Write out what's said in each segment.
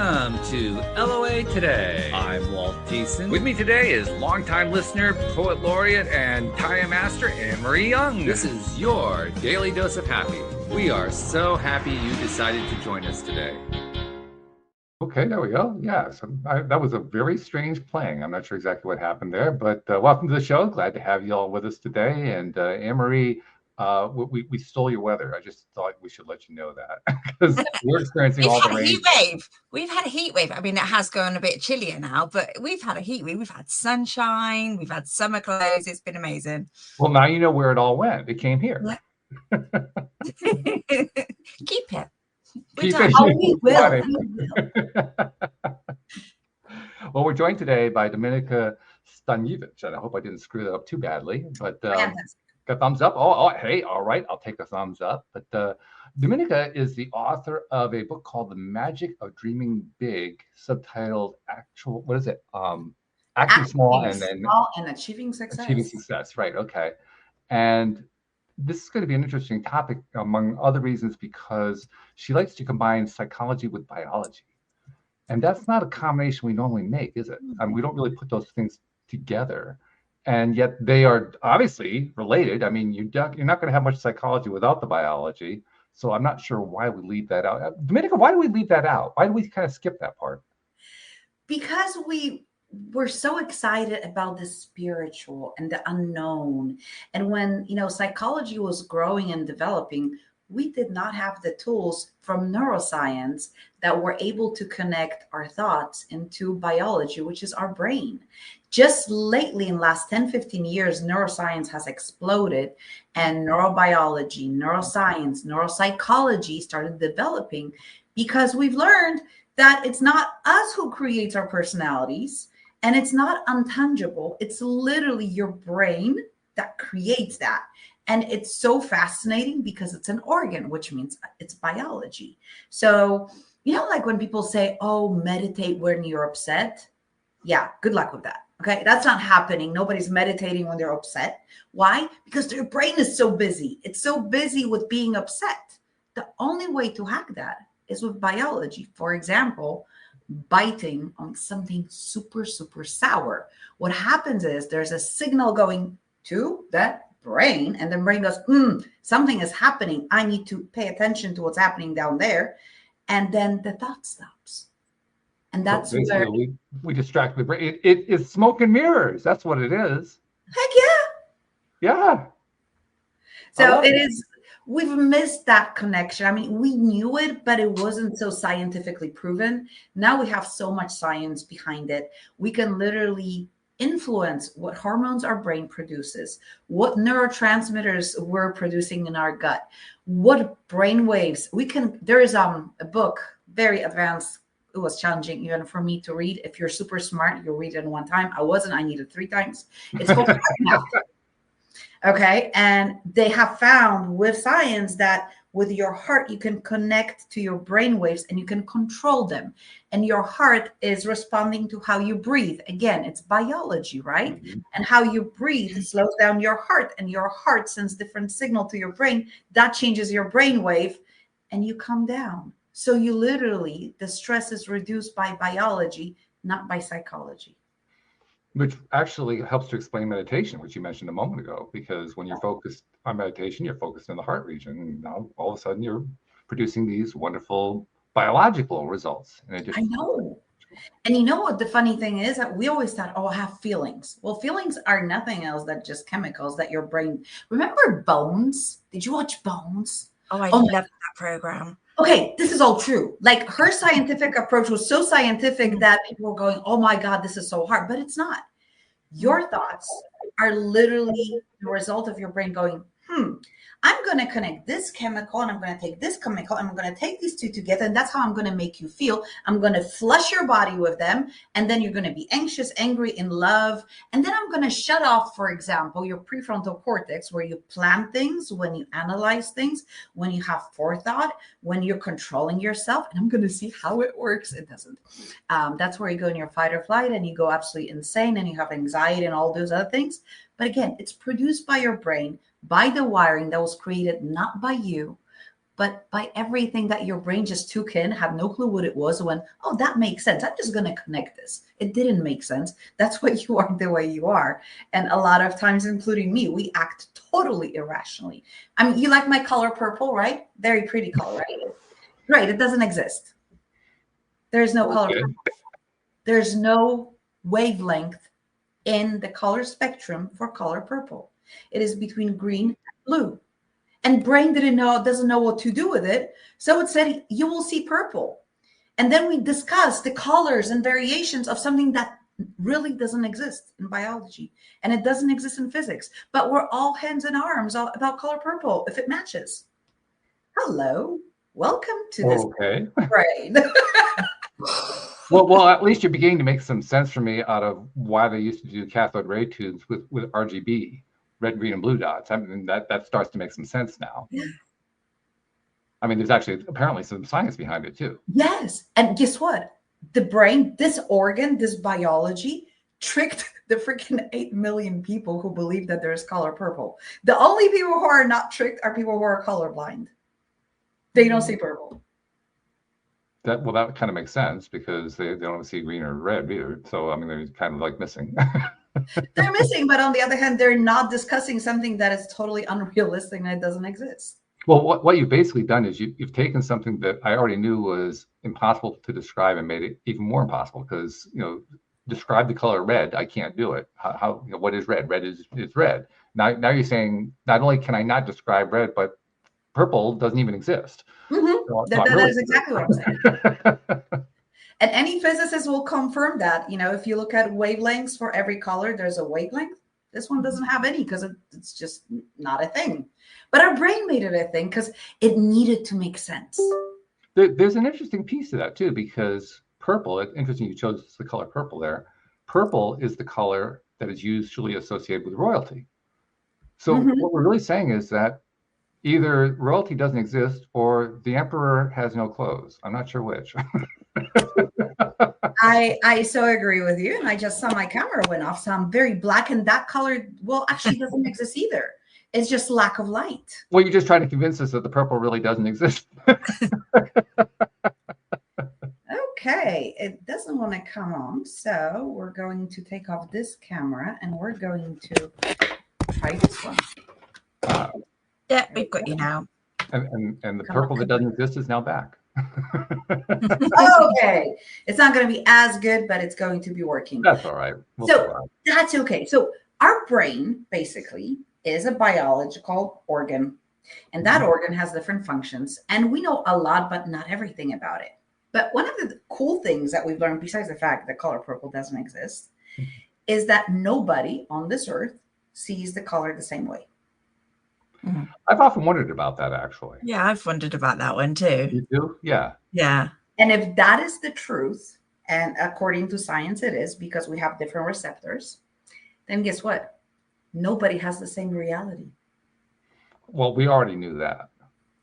Welcome to LOA Today. I'm Walt Thiessen. With me today is longtime listener, poet laureate, and Taya master Anne-Marie Young. This is your daily dose of happy. We are so happy you decided to join us today. Okay, there we go. Yeah, so that was a very strange playing. I'm not sure exactly what happened there, but welcome to the show. Glad to have you all with us today. And Anne-Marie, we stole your weather. I just thought we should let you know that because we're experiencing all the rain. Heat wave. We've had a heat wave. I mean, it has gone a bit chillier now, but we've had a heat wave. We've had sunshine. We've had summer clothes. It's been amazing. Well, now you know where it all went. It came here. Yeah. Keep it. Keep it. Oh, we will. Well, we're joined today by Dominika Staniewicz, and I hope I didn't screw that up too badly, but got a thumbs up. Oh, hey, all right, I'll take a thumbs up. But Dominika is the author of a book called The Magic of Dreaming Big, subtitled Acting Small and Achieving Success. Achieving Success, right, okay. And this is going to be an interesting topic, among other reasons, because she likes to combine psychology with biology. And that's not a combination we normally make, is it? I mean, we don't really put those things together. And yet they are obviously related. I mean, you're not going to have much psychology without the biology. So I'm not sure why we leave that out. Dominika, why do we leave that out? Why do we kind of skip that part? Because we're so excited about the spiritual and the unknown. And when, psychology was growing and developing, we did not have the tools from neuroscience that were able to connect our thoughts into biology, which is our brain. Just lately, in the last 10, 15 years, neuroscience has exploded, and neurobiology, neuroscience, neuropsychology started developing because we've learned that it's not us who creates our personalities, and it's not untangible. It's literally your brain that creates that. And it's so fascinating because it's an organ, which means it's biology. So, like when people say, oh, meditate when you're upset. Yeah, good luck with that. Okay, that's not happening. Nobody's meditating when they're upset. Why? Because their brain is so busy. It's so busy with being upset. The only way to hack that is with biology. For example, biting on something super, super sour. What happens is there's a signal going to that brain, and the brain goes, something is happening. I need to pay attention to what's happening down there. And then the thought stops. And that's where we distract the brain. It's smoke and mirrors. That's what it is. Heck yeah. Yeah. So it is. We've missed that connection. I mean, we knew it, but it wasn't so scientifically proven. Now we have so much science behind it. We can literally influence what hormones our brain produces, what neurotransmitters we're producing in our gut, what brain waves there is a book, very advanced. It was challenging even for me to read. If you're super smart, you'll read it in one time. I wasn't. I needed 3 times. It's called Okay. And they have found with science that with your heart, you can connect to your brain waves and you can control them. And your heart is responding to how you breathe. Again, it's biology, right? Mm-hmm. And how you breathe slows down your heart, and your heart sends different signal to your brain. That changes your brain wave and you calm down. So you literally, the stress is reduced by biology, not by psychology. Which actually helps to explain meditation, which you mentioned a moment ago, because when you're focused on meditation, you're focused in the heart region. And now all of a sudden you're producing these wonderful biological results. I know. And you know what the funny thing is? That we always thought, I have feelings. Well, feelings are nothing else than just chemicals that your brain. Remember Bones? Did you watch Bones? Oh, I love that program. Okay, this is all true. Like her scientific approach was so scientific that people were going, oh my God, this is so hard. But it's not. Your thoughts are literally the result of your brain going, I'm going to connect this chemical and I'm going to take this chemical and I'm going to take these two together. And that's how I'm going to make you feel. I'm going to flush your body with them. And then you're going to be anxious, angry, in love. And then I'm going to shut off, for example, your prefrontal cortex, where you plan things, when you analyze things, when you have forethought, when you're controlling yourself. And I'm going to see how it works. It doesn't. That's where you go in your fight or flight and you go absolutely insane and you have anxiety and all those other things. But again, it's produced by your brain, by the wiring that was created not by you, but by everything that your brain just took in, had no clue what it was, went, oh, that makes sense. I'm just going to connect this. It didn't make sense. That's why you are the way you are. And a lot of times, including me, we act totally irrationally. I mean, you like my color purple, right? Very pretty color, right? Right. It doesn't exist. There's no color purple. There's no wavelength in the color spectrum for color purple. It is between green and blue. And brain doesn't know what to do with it. So it said, you will see purple. And then we discussed the colors and variations of something that really doesn't exist in biology. And it doesn't exist in physics. But we're all hands and arms about color purple if it matches. Hello. Welcome to this brain. Well, at least you're beginning to make some sense for me out of why they used to do cathode ray tubes with RGB, red, green, and blue dots. I mean, that starts to make some sense now. Yeah. I mean, there's actually apparently some science behind it too. Yes. And guess what? The brain, this organ, this biology tricked the freaking 8 million people who believe that there's color purple. The only people who are not tricked are people who are colorblind. They don't see purple. That kind of makes sense because they don't see green or red either. So, I mean, they're kind of like missing. They're missing, but on the other hand, they're not discussing something that is totally unrealistic and it doesn't exist. Well, what you've basically done is you've taken something that I already knew was impossible to describe and made it even more impossible because, describe the color red. I can't do it. How what is red? Red is red. Now you're saying not only can I not describe red, but purple doesn't even exist. Mm-hmm. So that is exactly what I'm saying. And any physicist will confirm that. If you look at wavelengths for every color, there's a wavelength. This one doesn't have any because it's just not a thing. But our brain made it a thing because it needed to make sense. There's an interesting piece to that too, because purple, it's interesting you chose the color purple there. Purple is the color that is usually associated with royalty. So what we're really saying is that either royalty doesn't exist or the emperor has no clothes. I'm not sure which. I so agree with you. And I just saw my camera went off. So I'm very black, and that color, actually doesn't exist either. It's just lack of light. Well, you're just trying to convince us that the purple really doesn't exist. Okay, it doesn't want to come on. So we're going to take off this camera and we're going to try this one. Yeah, we've got you now. And the purple that doesn't exist is now back. Okay, it's not going to be as good, but it's going to be working. That's all right. That's okay. So our brain basically is a biological organ, and that organ has different functions. And we know a lot, but not everything about it. But one of the cool things that we've learned, besides the fact that color purple doesn't exist, is that nobody on this earth sees the color the same way. I've often wondered about that, actually. Yeah, I've wondered about that one too. You do? Yeah. Yeah. And if that is the truth, and according to science it is, because we have different receptors, then guess what? Nobody has the same reality. Well, we already knew that.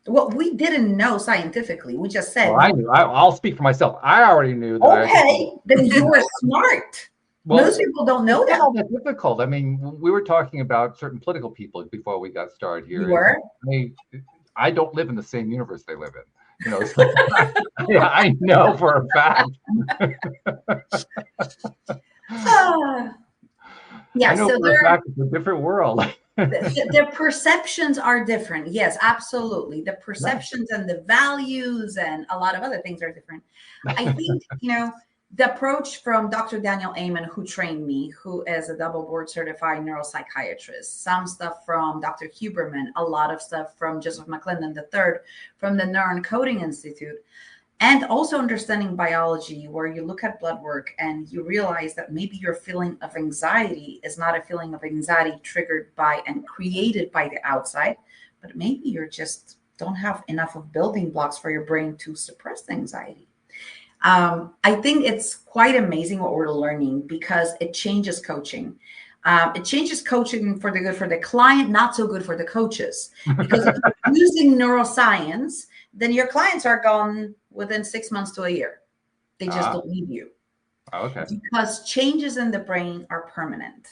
Well, we didn't know scientifically. We just said. Well, I knew. I'll speak for myself. I already knew that. Okay, then you were smart. Well, most people don't know that. It's difficult. I mean, we were talking about certain political people before we got started here. You were? I don't live in the same universe they live in. So yeah, I know for a fact. Yeah, I know so for a fact it's a different world. The perceptions are different. Yes, absolutely. The perceptions and the values and a lot of other things are different. I think, the approach from Dr. Daniel Amen, who trained me, who is a double board certified neuropsychiatrist, some stuff from Dr. Huberman, a lot of stuff from Joseph McClendon III, from the Neuroencoding Institute, and also understanding biology, where you look at blood work and you realize that maybe your feeling of anxiety is not a feeling of anxiety triggered by and created by the outside, but maybe you're just don't have enough of building blocks for your brain to suppress the anxiety. I think it's quite amazing what we're learning because it changes coaching. It changes coaching for the good for the client, not so good for the coaches. Because if you're using neuroscience, then your clients are gone within 6 months to a year. They just don't need you. Okay. Because changes in the brain are permanent.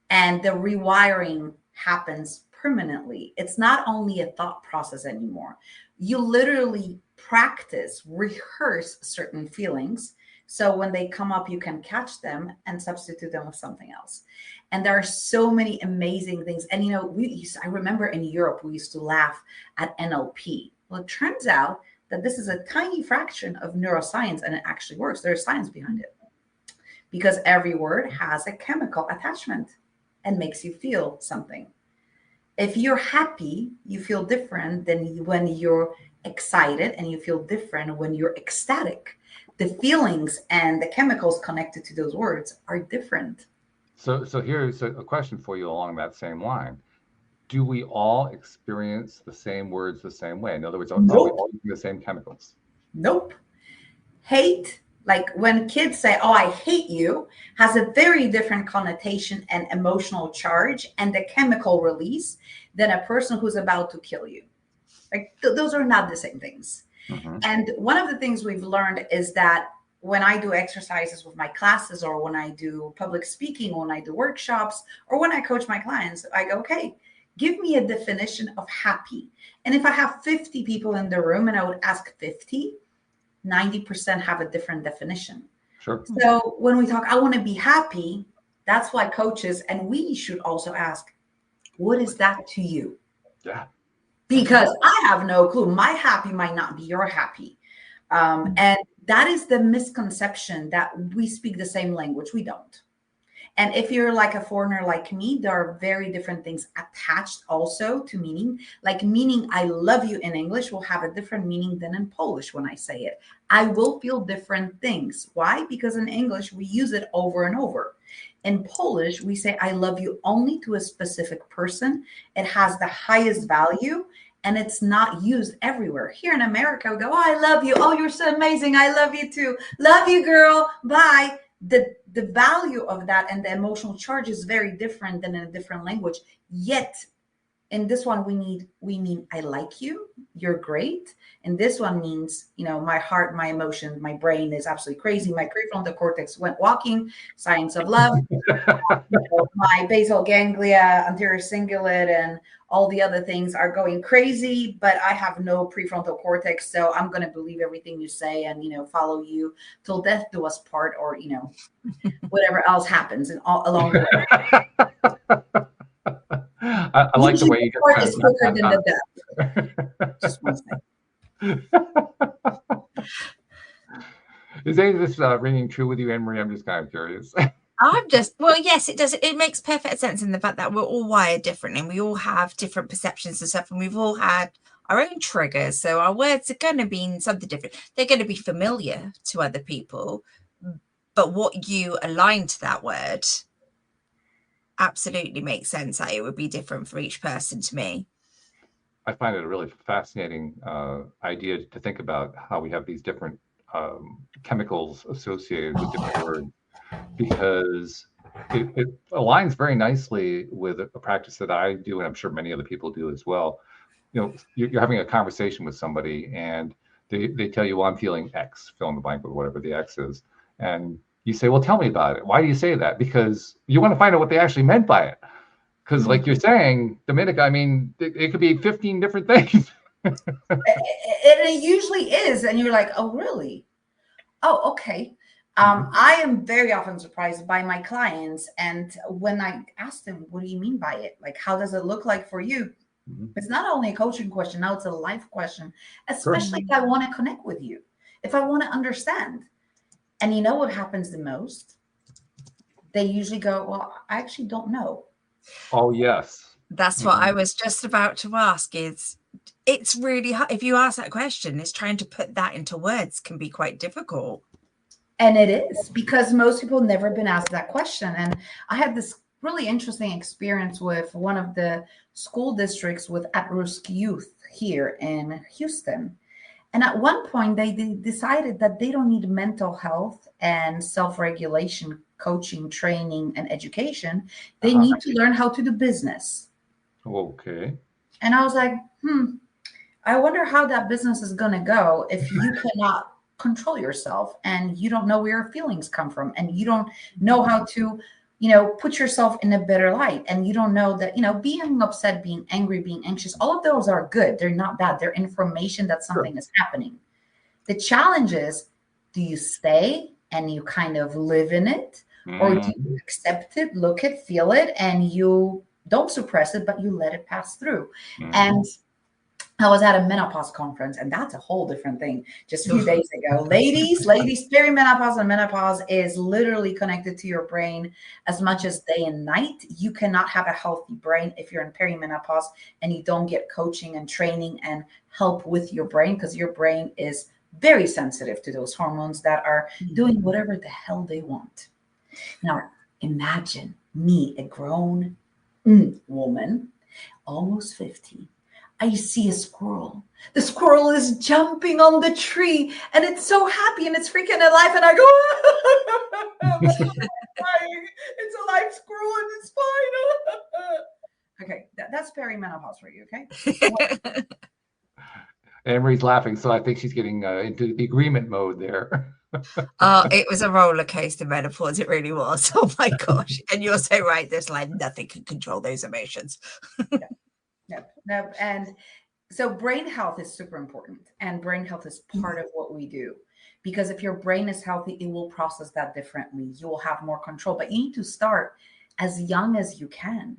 And the rewiring happens permanently. It's not only a thought process anymore. You literally practice, rehearse certain feelings. So when they come up, you can catch them and substitute them with something else. And there are so many amazing things. And, I remember in Europe, we used to laugh at NLP. Well, it turns out that this is a tiny fraction of neuroscience, and it actually works. There's science behind it because every word has a chemical attachment and makes you feel something. If you're happy, you feel different than when you're excited, and you feel different when you're ecstatic. The feelings and the chemicals connected to those words are different. So here's a question for you along that same line. Do we all experience the same words the same way? In other words, are we all using the same chemicals? Nope. Hate, like when kids say, "Oh, I hate you," has a very different connotation and emotional charge and the chemical release than a person who's about to kill you. Like those are not the same things. Mm-hmm. And one of the things we've learned is that when I do exercises with my classes, or when I do public speaking, when I do workshops, or when I coach my clients, I go, okay, give me a definition of happy. And if I have 50 people in the room and I would ask 50, 90% have a different definition. Sure. So when we talk, I want to be happy, that's why coaches, and we should also ask, what is that to you? Yeah. Because I have no clue. My happy might not be your happy. And that is the misconception that we speak the same language. We don't. And if you're like a foreigner like me, there are very different things attached also to meaning. Like meaning I love you in English will have a different meaning than in Polish when I say it. I will feel different things. Why? Because in English, we use it over and over. In Polish, we say I love you only to a specific person. It has the highest value, and it's not used everywhere. Here in America, we go, "Oh, I love you. Oh, you're so amazing. I love you too. Love you, girl. Bye." The value of that and the emotional charge is very different than in a different language. Yet in this one, we mean I like you, you're great. And this one means, my heart, my emotion, my brain is absolutely crazy. My prefrontal cortex went walking, science of love. My basal ganglia, anterior cingulate, and all the other things are going crazy, but I have no prefrontal cortex. So I'm going to believe everything you say and, follow you till death do us part, or, whatever else happens along the way. I like the way you get is quicker than the death. Just one second. Is any of this ringing true with you, Anne-Marie? I'm just kind of curious. Yes, it does. It makes perfect sense in the fact that we're all wired differently, and we all have different perceptions and stuff, and we've all had our own triggers. So our words are going to mean something different. They're going to be familiar to other people, but what you align to that word absolutely makes sense that it would be different for each person. To me, I find it a really fascinating idea to think about how we have these different chemicals associated with different words, because it aligns very nicely with a practice that I do, and I'm sure many other people do as well. You're having a conversation with somebody, and they tell you, "Well, I'm feeling X," fill in the blank with whatever the X is, and you say, "Well, tell me about it." Why do you say that? Because you want to find out what they actually meant by it. Because, like you're saying, Dominika, I mean, it could be 15 different things. It usually is, and you're like, "Oh, really? Oh, okay." I am very often surprised by my clients, and when I ask them, "What do you mean by it? Like, how does it look like for you?" It's not only a coaching question, now it's a life question, especially if I want to connect with you, if I want to understand. And you know what happens the most? They usually go, "Well, I actually don't know." Oh, yes. That's what I was just about to ask. It's really hard. If you ask that question, it's trying to put that into words can be quite difficult. And it is, because most people have never been asked that question. And I had this really interesting experience with one of the school districts with at-risk youth here in Houston. And at one point, they decided that they don't need mental health and self-regulation, coaching, training, and education. They need to learn how to do business. Okay. And I was like, I wonder how that business is going to go if you cannot control yourself and you don't know where your feelings come from and you don't know how to put yourself in a better light. And you don't know that, being upset, being angry, being anxious, all of those are good. They're not bad. They're information that something is happening. The challenge is, do you stay and you kind of live in it? Or do you accept it, look it, feel it, and you don't suppress it, but you let it pass through? And I was at a menopause conference, and that's a whole different thing just a few days ago. Ladies, perimenopause and menopause is literally connected to your brain as much as day and night. You cannot have a healthy brain if you're in perimenopause and you don't get coaching and training and help with your brain, because your brain is very sensitive to those hormones that are doing whatever the hell they want. Now, imagine me, a grown woman, almost 50. I see a squirrel. The squirrel is jumping on the tree and it's so happy and it's freaking alive. And I go, it's a live squirrel and it's fine. Okay, that's perimenopause for you, okay? Anne-Marie's laughing, so I think she's getting into the agreement mode there. It was a roller coaster, menopause. It really was. Oh my gosh. And you're so right. There's like nothing can control those emotions. No. And so brain health is super important. And brain health is part of what we do. Because if your brain is healthy, it will process that differently. You will have more control. But you need to start as young as you can.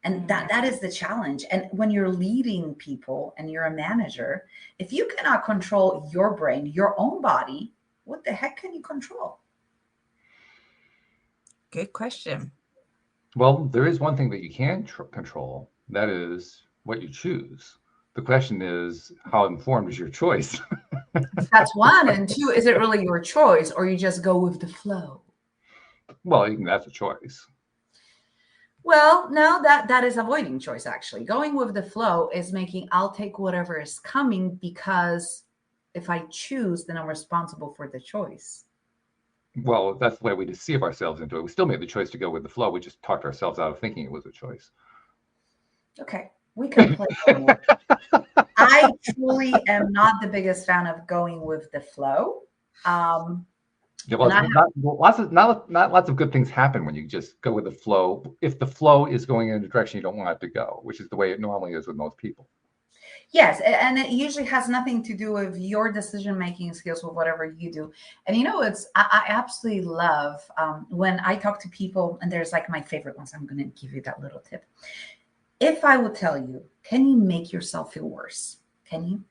And that is the challenge. And when you're leading people and you're a manager, if you cannot control your brain, your own body, what the heck can you control? Good question. Well, there is one thing that you can control. That is what you choose. The question is, how informed is your choice? That's one. And two, is it really your choice, or you just go with the flow? Well, that's a choice. Well, no, that is avoiding choice, actually. Going with the flow is making, I'll take whatever is coming, because if I choose, then I'm responsible for the choice. Well, that's the way we deceive ourselves into it. We still made the choice to go with the flow. We just talked ourselves out of thinking it was a choice. Okay, we can play more. I truly am not the biggest fan of going with the flow. Yeah, well, not lots of good things happen when you just go with the flow. If the flow is going in a direction you don't want it to go, which is the way it normally is with most people. Yes, and it usually has nothing to do with your decision-making skills or whatever you do. And I absolutely love when I talk to people, and there's like my favorite ones. I'm going to give you that little tip. If I would tell you, can you make yourself feel worse? Can you?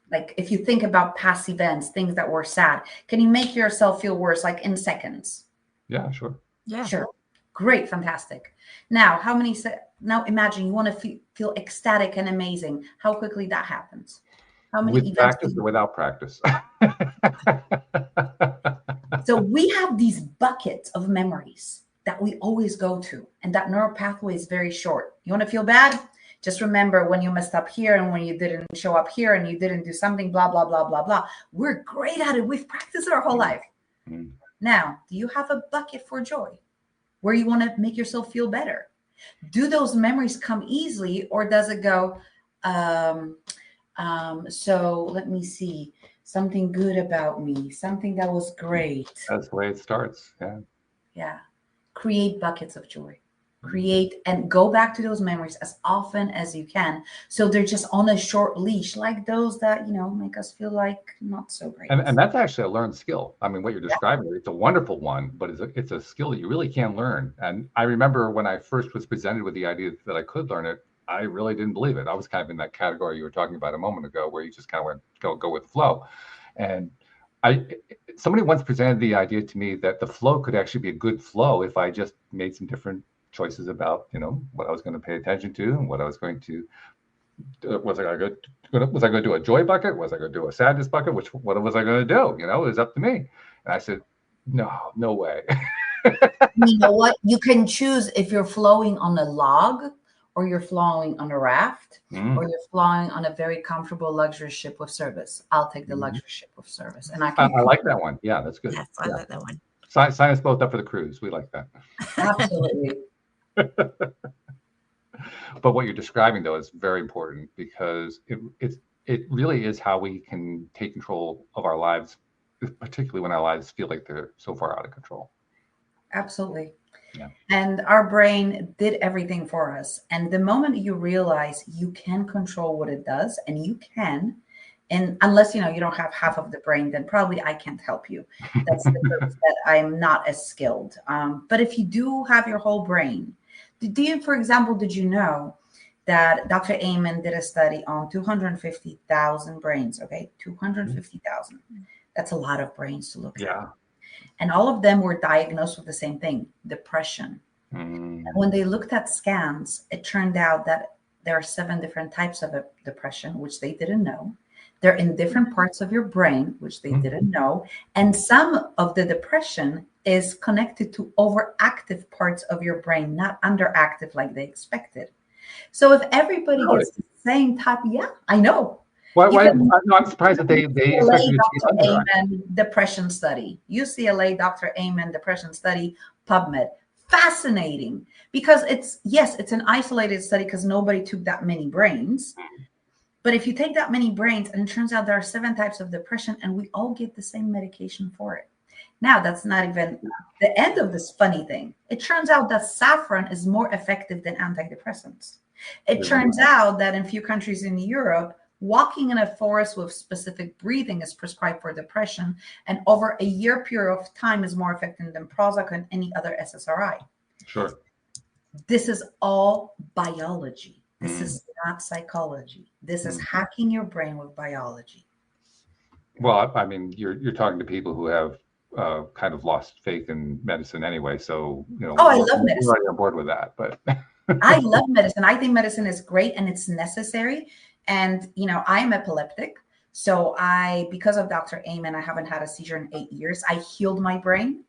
Like if you think about past events, things that were sad, can you make yourself feel worse, like in seconds? Yeah, sure. Yeah. Sure. Great. Fantastic. Now, now imagine you want to feel ecstatic and amazing. How quickly that happens? How many with practice or without practice? So we have these buckets of memories that we always go to, and that neural pathway is very short. You want to feel bad? Just remember when you messed up here and when you didn't show up here and you didn't do something, blah, blah, blah, blah, blah. We're great at it. We've practiced our whole life. Now, do you have a bucket for joy where you want to make yourself feel better? Do those memories come easily, or does it go, so let me see, something good about me, something that was great. That's the way it starts. Yeah. Yeah. Create buckets of joy. Create and go back to those memories as often as you can. So they're just on a short leash, like those that, make us feel like not so great. And that's actually a learned skill. I mean, what you're describing, it's a wonderful one, but it's a skill that you really can learn. And I remember when I first was presented with the idea that I could learn it, I really didn't believe it. I was kind of in that category you were talking about a moment ago, where you just kind of went, go with the flow. And somebody once presented the idea to me that the flow could actually be a good flow if I just made some different choices about, what I was going to pay attention to and what I was going to. Was I going to do a joy bucket? Was I going to do a sadness bucket? What was I going to do? It was up to me. And I said, no way. You know what? You can choose if you're flowing on a log, or you're flowing on a raft, or you're flowing on a very comfortable luxury ship with service. I'll take the luxury ship with service. And I like that one. Yeah, that's good. Yes, I like that one. Sign us both up for the cruise. We like that. Absolutely. But what you're describing, though, is very important, because it really is how we can take control of our lives, particularly when our lives feel like they're so far out of control. Absolutely. Yeah. And our brain did everything for us. And the moment you realize you can control what it does, and you can, and unless you don't have half of the brain, then probably I can't help you. That's the proof that I'm not as skilled. But if you do have your whole brain, do you, for example, did you know that Dr. Amen did a study on 250,000 brains? Okay, 250,000. That's a lot of brains to look at. Yeah. And all of them were diagnosed with the same thing, depression. When they looked at scans, it turned out that there are 7 different types of depression, which they didn't know. They're in different parts of your brain, which they didn't know. And some of the depression is connected to overactive parts of your brain, not underactive like they expected. So if everybody gets the same type, yeah, I know. Why? I'm surprised that they expect you to see Dr. Amen depression study. UCLA Dr. Amen depression study, PubMed. Fascinating, because it's an isolated study because nobody took that many brains. But if you take that many brains, and it turns out there are 7 types of depression, and we all get the same medication for it. Now, that's not even the end of this funny thing. It turns out that saffron is more effective than antidepressants. It turns out that in a few countries in Europe, walking in a forest with specific breathing is prescribed for depression, and over a year period of time is more effective than Prozac and any other SSRI. Sure. This is all biology. This is not psychology. This is hacking your brain with biology. Well, I mean, you're talking to people who have kind of lost faith in medicine anyway. So, I love medicine. We're already on board with that. But I love medicine. I think medicine is great and it's necessary. And, I'm epileptic. So because of Dr. Amen, I haven't had a seizure in 8 years. I healed my brain.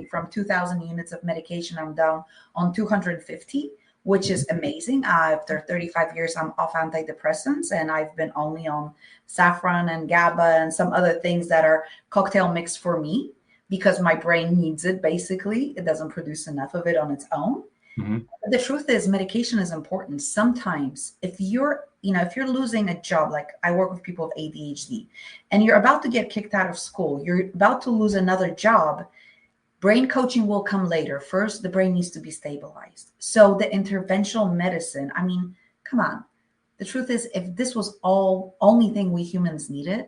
From 2,000 units of medication, I'm down on 250, which is amazing. After 35 years, I'm off antidepressants, and I've been only on saffron and GABA and some other things that are cocktail mix for me because my brain needs it, basically. It doesn't produce enough of it on its own. The truth is, medication is important. Sometimes if you're losing a job, like I work with people with ADHD, and you're about to get kicked out of school, you're about to lose another job, brain coaching will come later. First, the brain needs to be stabilized. So the interventional medicine, I mean, come on. The truth is, if this was only thing we humans needed,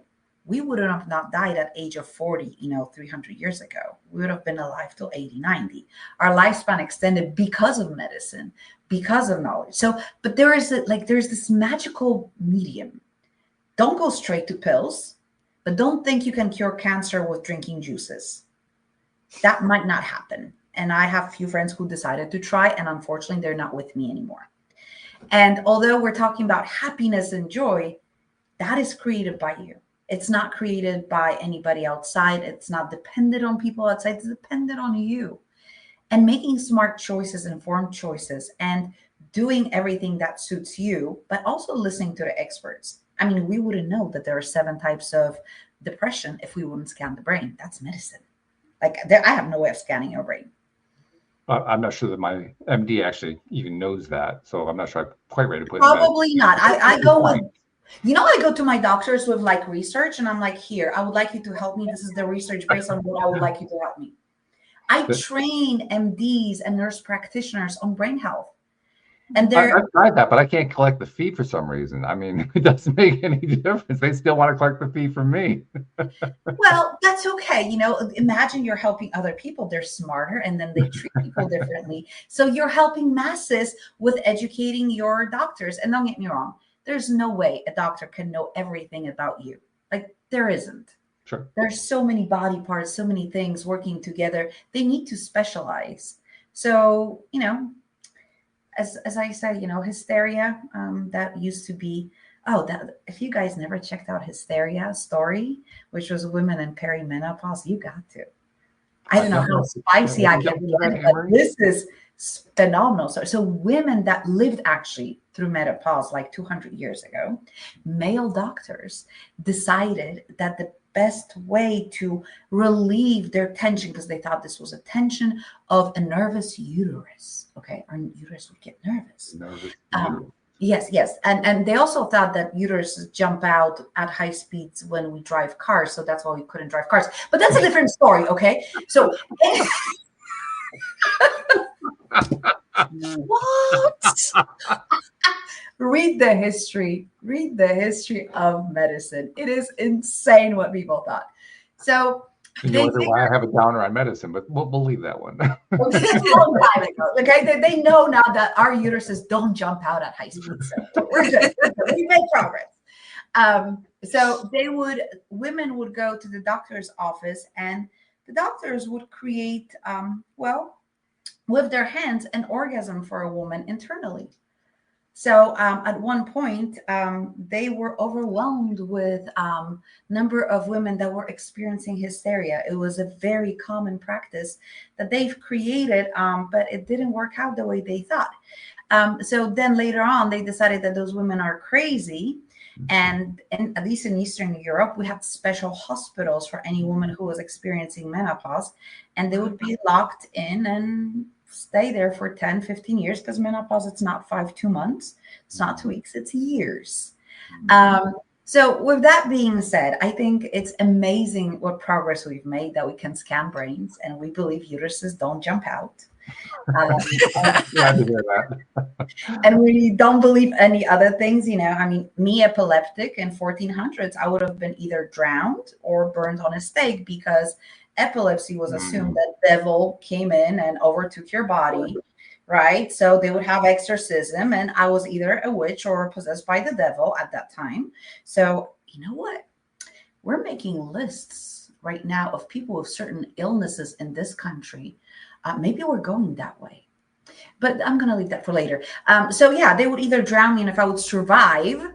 we would have not died at age of 40, 300 years ago. We would have been alive till 80, 90. Our lifespan extended because of medicine, because of knowledge. So, but there's this magical medium. Don't go straight to pills, but don't think you can cure cancer with drinking juices. That might not happen. And I have a few friends who decided to try, and unfortunately, they're not with me anymore. And although we're talking about happiness and joy, that is created by you. It's not created by anybody outside. It's not dependent on people outside. It's dependent on you. And making smart choices, informed choices, and doing everything that suits you, but also listening to the experts. I mean, we wouldn't know that there are 7 types of depression if we wouldn't scan the brain. That's medicine. I have no way of scanning your brain. I'm not sure that my MD actually even knows that. So I'm not sure I'm quite ready to put Probably not. I go with... I go to my doctors with research, and I'm like, here, I would like you to help me. This is the research based on what I would like you to help me. I train MDs and nurse practitioners on brain health. And I've tried that, but I can't collect the fee for some reason. I mean, it doesn't make any difference. They still want to collect the fee from me. Well, that's okay. Imagine you're helping other people. They're smarter, and then they treat people differently. So you're helping masses with educating your doctors. And don't get me wrong, there's no way a doctor can know everything about you. There isn't. Sure. There's so many body parts, so many things working together. They need to specialize. So, as I said, hysteria, that used to be, if you guys never checked out Hysteria Story, which was women in perimenopause, you got to. I don't know how spicy I can be, but this is phenomenal. So women that lived actually through menopause 200 years ago, male doctors decided that the best way to relieve their tension, because they thought this was a tension of a nervous uterus. Okay, our uterus would get nervous. Yes. And they also thought that uteruses jump out at high speeds when we drive cars. So that's why we couldn't drive cars. But that's a different story, okay? So What? Read the history. Read the history of medicine. It is insane what people thought. So And you wonder why I have a downer on medicine, but we'll leave that one. it's a long time ago. Okay, they know now that our uteruses don't jump out at high speed. So we're good. We make progress. So women would go to the doctor's office, and the doctors would create, with their hands, an orgasm for a woman internally. So at one point, they were overwhelmed with number of women that were experiencing hysteria. It was a very common practice that they've created, but it didn't work out the way they thought. So then later on, they decided that those women are crazy. And at least in Eastern Europe, we had special hospitals for any woman who was experiencing menopause, and they would be locked in and stay there for 10, 15 years, because menopause, it's not 2 months, it's not 2 weeks, it's years. So with that being said, I think it's amazing what progress we've made, that we can scan brains, and we believe uteruses don't jump out. Glad to hear that. And we don't believe any other things, I mean, me, epileptic, in 1400s, I would have been either drowned or burned on a stake, because epilepsy was assumed that devil came in and overtook your body, right? So they would have exorcism, and I was either a witch or possessed by the devil at that time. So you know what? We're making lists right now of people with certain illnesses in this country. Maybe we're going that way, but I'm going to leave that for later. So yeah, they would either drown me, and if I would survive,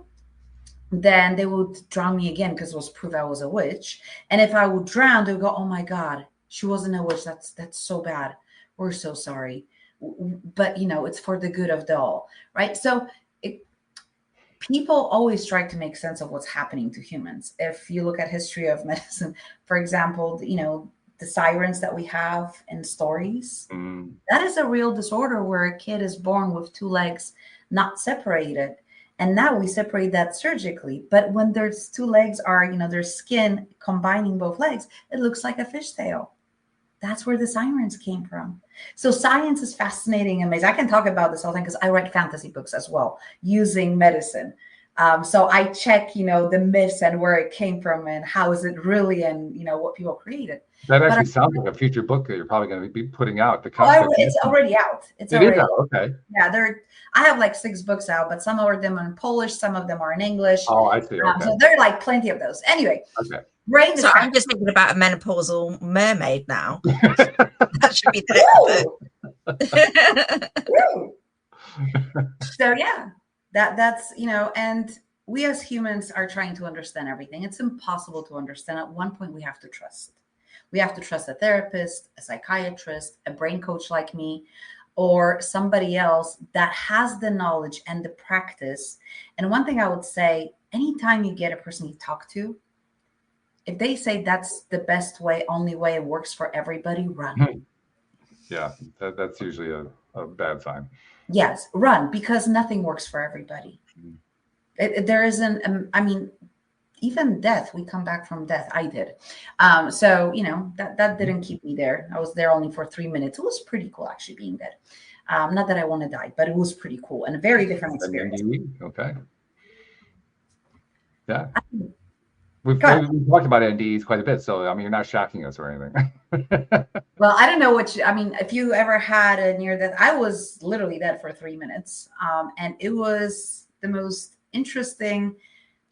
then they would drown me again, because it was proof I was a witch. And if I would drown, they would go, "Oh my God, she wasn't a witch. That's so bad. We're so sorry." But it's for the good of the all, right? So people always try to make sense of what's happening to humans. If you look at history of medicine, for example, the sirens that we have in stories, that is a real disorder where a kid is born with 2 legs not separated. And now we separate that surgically. But when there's 2 legs are, their skin combining both legs, it looks like a fishtail. That's where the sirens came from. So science is fascinating, amazing. I can talk about this all the time, because I write fantasy books as well using medicine. So I check, the myths and where it came from and how is it really, and, what people created. That actually sounds like a future book that you're probably going to be putting out. The concept. It's already out. It is out. Okay. Yeah, I have like 6 books out, but some of them are in Polish, some of them are in English. Oh, I see. Okay. So there are like plenty of those. Anyway. Okay. So I'm just thinking about a menopausal mermaid now. That should be the next book. So yeah, that's and we as humans are trying to understand everything. It's impossible to understand. At one point, we have to trust. We have to trust a therapist, a psychiatrist, a brain coach like me, or somebody else that has the knowledge and the practice. And one thing I would say, anytime you get a person you talk to, if they say that's the best way, only way it works for everybody, run. Yeah, that's usually a bad sign. Yes, run, because nothing works for everybody. There isn't, even death, we come back from death. I did. So, that didn't keep me there. I was there only for 3 minutes. It was pretty cool, actually, being dead. Not that I want to die, but it was pretty cool and a very different experience. Okay. Yeah. We've talked about NDEs quite a bit, so you're not shocking us or anything. Well, I don't know if you ever had a near death. I was literally dead for 3 minutes, and it was the most interesting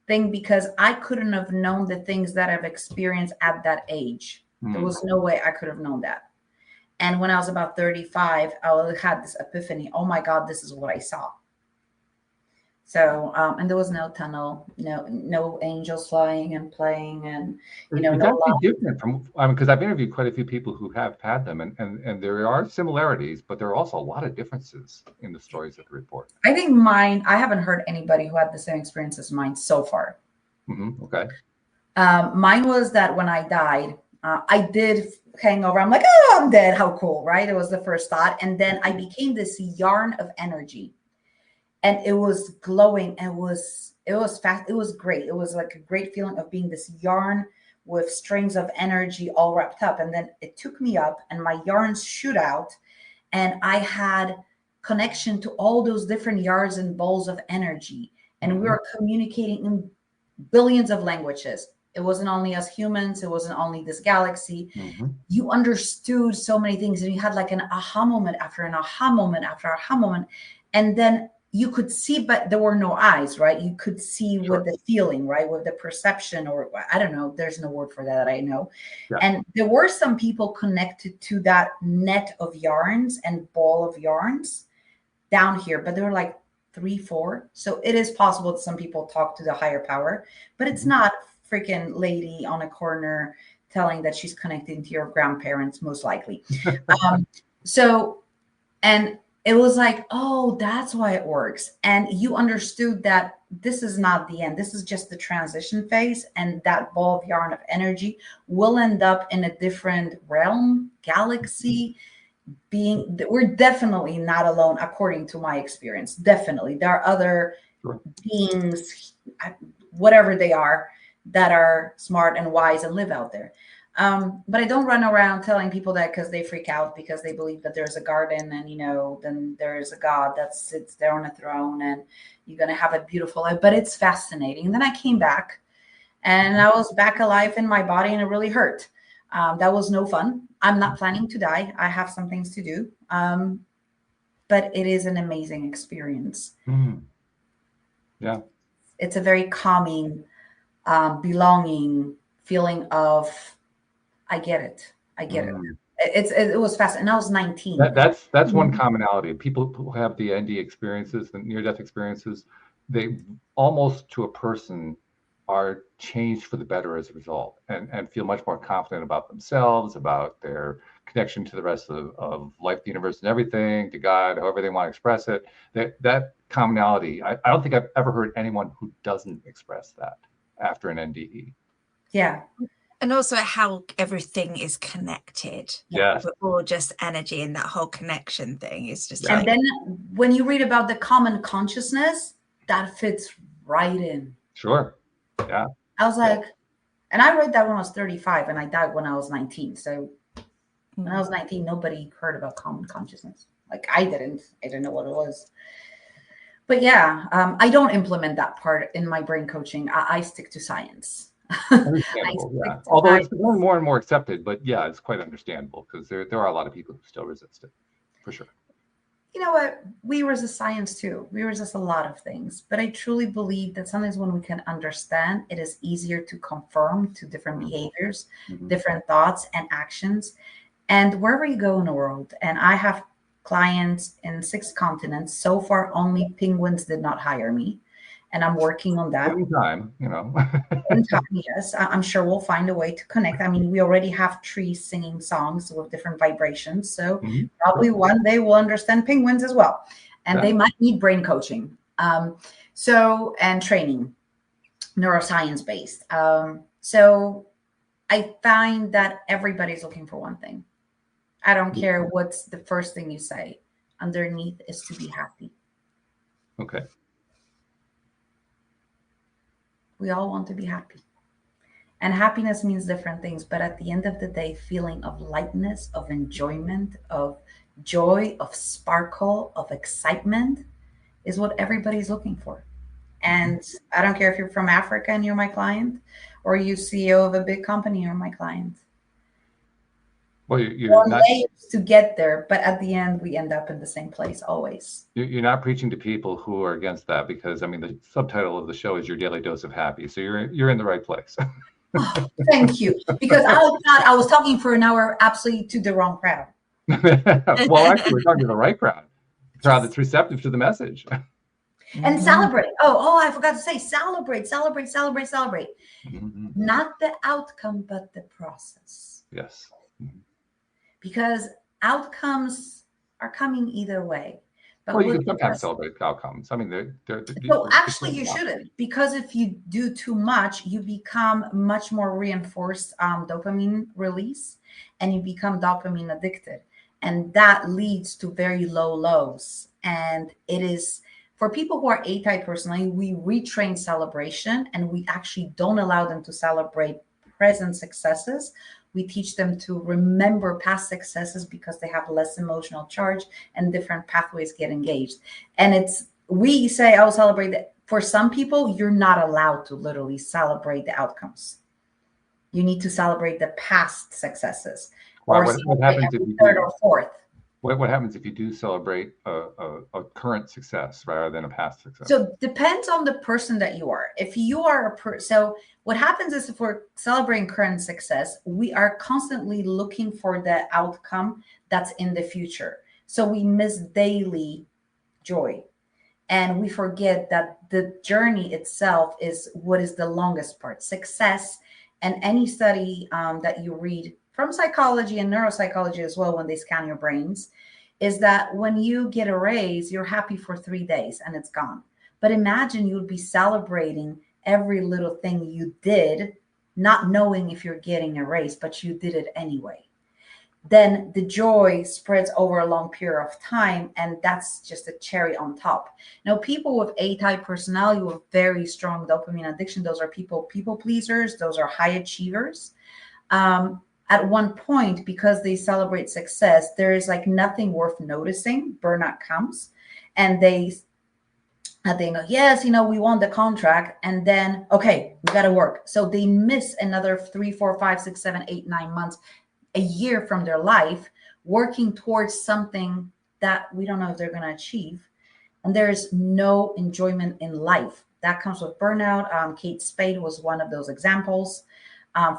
thing, because I couldn't have known the things that I've experienced at that age. There was no way I could have known that. And when I was about 35, I had this epiphany. Oh my God, this is what I saw. So, and there was no tunnel, no angels flying and playing, and it's actually different from. Because I've interviewed quite a few people who have had them, and there are similarities, but there are also a lot of differences in the stories that they report. I think I haven't heard anybody who had the same experience as mine so far. Okay. Mine was that when I died, I did hang over. I'm like, oh, I'm dead. How cool, right? It was the first thought, and then I became this yarn of energy. And it was glowing, and it was fast. It was great. It was like a great feeling of being this yarn with strings of energy all wrapped up. And then it took me up and my yarns shoot out. And I had connection to all those different yards and balls of energy. And we were communicating in billions of languages. It wasn't only us humans. It wasn't only this galaxy. You understood so many things. And you had like an aha moment after an aha moment after aha moment. And then you could see, but there were no eyes, right? You could see with the feeling, right? With the perception, or I don't know. There's no word for that I know. Yeah. And there were some people connected to that net of yarns and ball of yarns down here, but there were like 3, 4. So it is possible that some people talk to the higher power, but it's not freaking lady on a corner telling that she's connecting to your grandparents, most likely. And it was like, oh, that's why it works. And you understood that this is not the end. This is just the transition phase. And that ball of yarn of energy will end up in a different realm, galaxy, we're definitely not alone, according to my experience. Definitely. There are other beings, whatever they are, that are smart and wise and live out there. But I don't run around telling people that because they freak out because they believe that there's a garden and, then there is a God that sits there on a throne and you're going to have a beautiful life. But it's fascinating. And then I came back and I was back alive in my body and it really hurt. That was no fun. I'm not planning to die. I have some things to do. But it is an amazing experience. Yeah. It's a very calming, belonging feeling of, I get it. It was fast. And I was 19. That's one commonality. People who have the ND experiences, the near-death experiences, they almost to a person are changed for the better as a result and feel much more confident about themselves, about their connection to the rest of life, the universe, and everything, to God, however they want to express it. That commonality, I don't think I've ever heard anyone who doesn't express that after an NDE. Yeah. And also how everything is connected. Yes. Or just energy, and that whole connection thing is just And then when you read about the common consciousness, that fits right in. Sure. Yeah. I was like, and I read that when I was 35 and I died when I was 19. So when I was 19, nobody heard about common consciousness. Like I didn't know what it was. But yeah, I don't implement that part in my brain coaching. I stick to science. Understandable, yeah. Although it's becoming more and more accepted, but yeah, it's quite understandable because there are a lot of people who still resist it, for sure. You know what? We resist science too. We resist a lot of things, but I truly believe that sometimes when we can understand, it is easier to confirm to different behaviors, different thoughts and actions, and wherever you go in the world. And I have clients in 6 continents. So far, only penguins did not hire me. And I'm working on that. Anytime, Anytime, yes. I'm sure we'll find a way to connect. I mean, we already have trees singing songs with different vibrations. So probably one day we'll understand penguins as well. And they might need brain coaching. And training, neuroscience based. So I find that everybody's looking for one thing. I don't care what's the first thing you say. Underneath is to be happy. Okay. We all want to be happy. And happiness means different things. But at the end of the day, feeling of lightness, of enjoyment, of joy, of sparkle, of excitement is what everybody's looking for. And I don't care if you're from Africa and you're my client, or you CEO of a big company, you're my client. Well, you're not to get there, but at the end, we end up in the same place always. You're not preaching to people who are against that, because I mean the subtitle of the show is Your Daily Dose of Happy, so you're in the right place. Oh, thank you, because I thought I was talking for an hour absolutely to the wrong crowd. Well, actually, we're talking to the right crowd that's receptive to the message. And celebrate. Oh, I forgot to say, celebrate. Not the outcome, but the process. Yes. Because outcomes are coming either way. But well, you can sometimes celebrate outcomes. I mean, so actually you shouldn't, because if you do too much, you become much more reinforced dopamine release, and you become dopamine addicted. And that leads to very low lows. And it is, for people who are A-type personality, we retrain celebration, and we actually don't allow them to celebrate present successes. We teach them to remember past successes because they have less emotional charge and different pathways get engaged. And we say, oh, celebrate that. For some people, you're not allowed to literally celebrate the outcomes. You need to celebrate the past successes. Wow, Or what happens if you third do? or fourth. What happens if you do celebrate a current success rather than a past success? So depends on the person that you are. If you are so what happens is, if we're celebrating current success, we are constantly looking for the outcome that's in the future. So we miss daily joy. And we forget that the journey itself is what is the longest part. Success, and any study that you read from psychology and neuropsychology as well, when they scan your brains, is that when you get a raise, you're happy for 3 days and it's gone. But imagine you would be celebrating every little thing you did, not knowing if you're getting a raise, but you did it anyway. Then the joy spreads over a long period of time, and that's just a cherry on top. Now, people with A-type personality with very strong dopamine addiction, those are people pleasers, those are high achievers. At one point, because they celebrate success, there is like nothing worth noticing. Burnout comes, and they go, yes, we won the contract, and then, okay, we got to work. So they miss another 3, 4, 5, 6, 7, 8, 9 months, a year from their life, working towards something that we don't know if they're going to achieve. And there's no enjoyment in life. That comes with burnout. Kate Spade was one of those examples.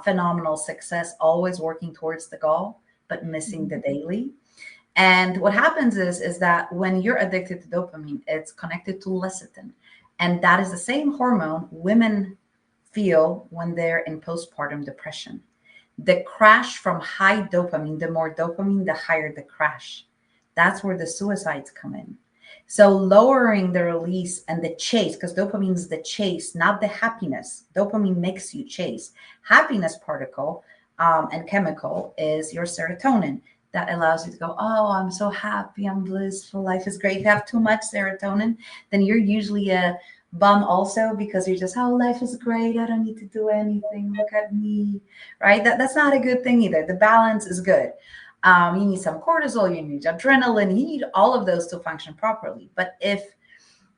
Phenomenal success, always working towards the goal, but missing the daily. And what happens is that when you're addicted to dopamine, it's connected to lecithin. And that is the same hormone women feel when they're in postpartum depression. The crash from high dopamine, the more dopamine, the higher the crash. That's where the suicides come in. So lowering the release and the chase, because dopamine is the chase, not the happiness. Dopamine makes you chase. Happiness particle and chemical is your serotonin. That allows you to go, oh, I'm so happy, I'm blissful, life is great. If you have too much serotonin, then you're usually a bum also, because you're just, oh, life is great, I don't need to do anything, look at me, right? That's not a good thing either. The balance is good. You need some cortisol, you need adrenaline, you need all of those to function properly. But if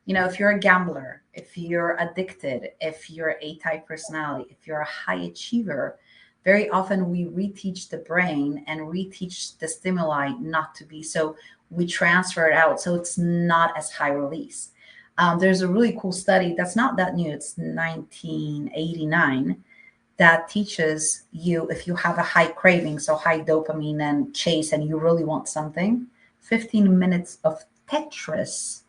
you're a gambler, if you're addicted, if you're A-type personality, if you're a high achiever, very often we reteach the brain and reteach the stimuli not to be. So we transfer it out. So it's not as high release. There's a really cool study that's not that new. It's 1989 that teaches you, if you have a high craving, so high dopamine and chase, and you really want something, 15 minutes of Tetris